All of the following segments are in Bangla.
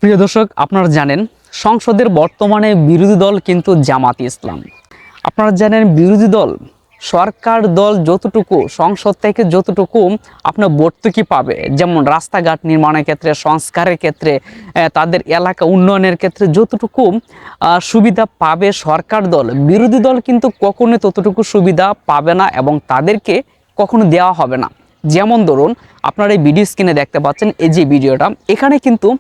প্রিয় দর্শক, আপনারা জানেন সংসদের বর্তমানে বিরোধী দল কিন্তু জামাত ইসলাম। আপনারা জানেন বিরোধী দল সরকার দল যতটুকু সংসদ থেকে যতটুকু আপনার ভর্তুকি পাবে, যেমন রাস্তাঘাট নির্মাণের ক্ষেত্রে, সংস্কারের ক্ষেত্রে, তাদের এলাকা উন্নয়নের ক্ষেত্রে যতটুকু সুবিধা পাবে সরকার দল, বিরোধী দল কিন্তু কখনোই ততটুকু সুবিধা পাবে না এবং তাদেরকে কখনো দেওয়া হবে না। যেমন ধরুন, আপনারা এই ভিডিও স্ক্রিনে দেখতে পাচ্ছেন, এই যে ভিডিওটা, এখানে কিন্তু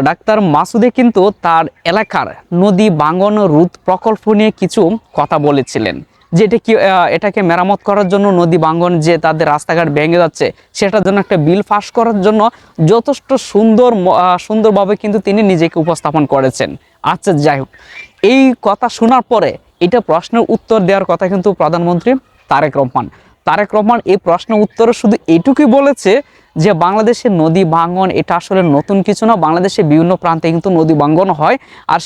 ডাক্তার মাসুদে কিন্তু তার এলাকার নদী ভাঙন রোধ প্রকল্প নিয়ে কিছু কথা বলেছিলেন, যেটা কি এটাকে মেরামত করার জন্য, নদী ভাঙন যে তাদের রাস্তাঘাট ভেঙে যাচ্ছে সেটার জন্য একটা বিল পাস করার জন্য যথেষ্ট সুন্দরভাবে কিন্তু তিনি নিজেকে উপস্থাপন করেছেন। আচ্ছা, যাই হোক, এই কথা শোনার পরে এটা প্রশ্নের উত্তর দেওয়ার কথা কিন্তু প্রধানমন্ত্রী তারেক রহমান এই প্রশ্নের উত্তরে শুধু এইটুকুই বলেছে যে বাংলাদেশের নদী ভাঙন এটা আসলে নতুন কিছু না, বাংলাদেশের বিভিন্ন প্রান্তে কিন্তু নদী ভাঙন হয়, আর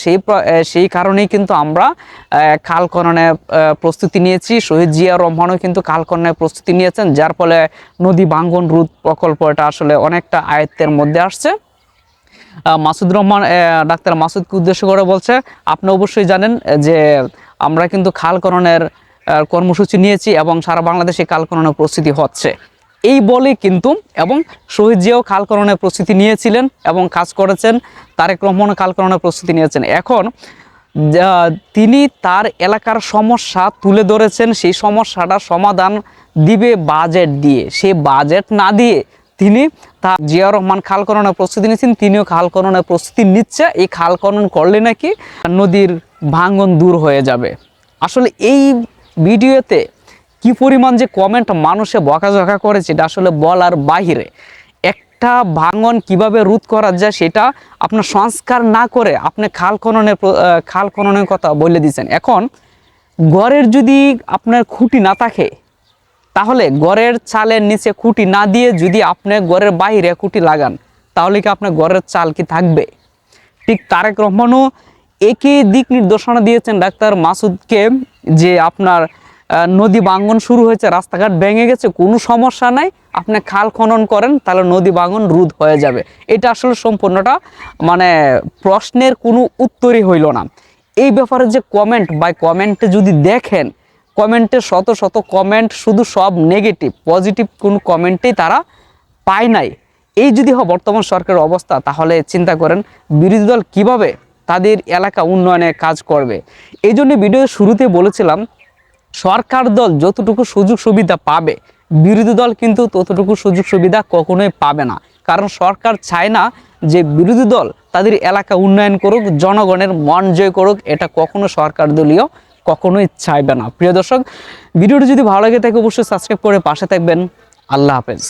সেই কারণেই কিন্তু আমরা খাল খননের প্রস্তুতি নিয়েছি। শহীদ জিয়া রহমানও কিন্তু খাল খননের প্রস্তুতি নিয়েছেন, যার ফলে নদী ভাঙন রোধ প্রকল্প এটা আসলে অনেকটা আয়ত্তের মধ্যে আসছে। ডাক্তার মাসুদকে উদ্দেশ্য করে বলছে, আপনি অবশ্যই জানেন যে আমরা কিন্তু খাল খননের কর্মসূচি নিয়েছি এবং সারা বাংলাদেশে খাল খননের প্রস্তুতি হচ্ছে, এই বলে কিন্তু, এবং শহীদ জিয়াও খাল খননের প্রস্তুতি নিয়েছিলেন এবং কাজ করেছেন, তারেক রহমানও খাল খননের প্রস্তুতি নিয়েছেন। এখন তিনি তার এলাকার সমস্যা তুলে ধরেছেন, সেই সমস্যাটা সমাধান দিবে বাজেট দিয়ে, সেই বাজেট না দিয়ে তিনি জিয়া রহমান খাল খননের প্রস্তুতি নিচ্ছেন, তিনিও খাল খননের প্রস্তুতি নিচ্ছে। এই খাল খনন করলে নাকি নদীর ভাঙন দূর হয়ে যাবে। আসলে এই ভিডিওতে কি পরিমাণ যে কমেন্ট মানুষে বকাঝকা করেছে এটা আসলে বলার বাহিরে। একটা ভাঙন কিভাবে রোধ করা যায় সেটা আপনার সংস্কার না করে আপনি খাল খননের কথা বলে দিয়েছেন। এখন ঘরের যদি আপনার খুঁটি না থাকে, তাহলে ঘরের চালের নিচে খুঁটি না দিয়ে যদি আপনি ঘরের বাইরে খুঁটি লাগান, তাহলে কি আপনার ঘরের চাল কি থাকবে? ঠিক তারেক রহমানও একই দিক নির্দেশনা দিয়েছেন ডাক্তার মাসুদকে, যে আপনার নদী ভাঙন শুরু হয়েছে, রাস্তাঘাট ভেঙে গেছে, কোনো সমস্যা নাই, আপনি খাল খনন করেন, তাহলে নদী ভাঙন রোধ হয়ে যাবে। এটা আসলে সম্পূর্ণটা মানে প্রশ্নের কোনো উত্তরই হইল না। এই ব্যাপারে যে কমেন্টে যদি দেখেন, কমেন্টে শত শত কমেন্ট, শুধু সব নেগেটিভ, পজিটিভ কোনো কমেন্টেই তারা পায় নাই। এই যদি হয় বর্তমান সরকারের অবস্থা, তাহলে চিন্তা করেন বিরোধী দল কীভাবে তাদের এলাকা উন্নয়নে কাজ করবে। এই জন্য ভিডিওর শুরুতে বলেছিলাম, সরকার দল যতটুকু সুযোগ সুবিধা পাবে, বিরোধী দল কিন্তু ততটুকু সুযোগ সুবিধা কখনোই পাবে না। কারণ সরকার চায় না যে বিরোধী দল তাদের এলাকা উন্নয়ন করুক, জনগণের মন জয় করুক, এটা কখনো সরকার দলীয় কখনোই চাইবে না। প্রিয় দর্শক, ভিডিওটি যদি ভালো লাগে থাকে অবশ্যই সাবস্ক্রাইব করে পাশে থাকবেন। আল্লাহ হাফেজ।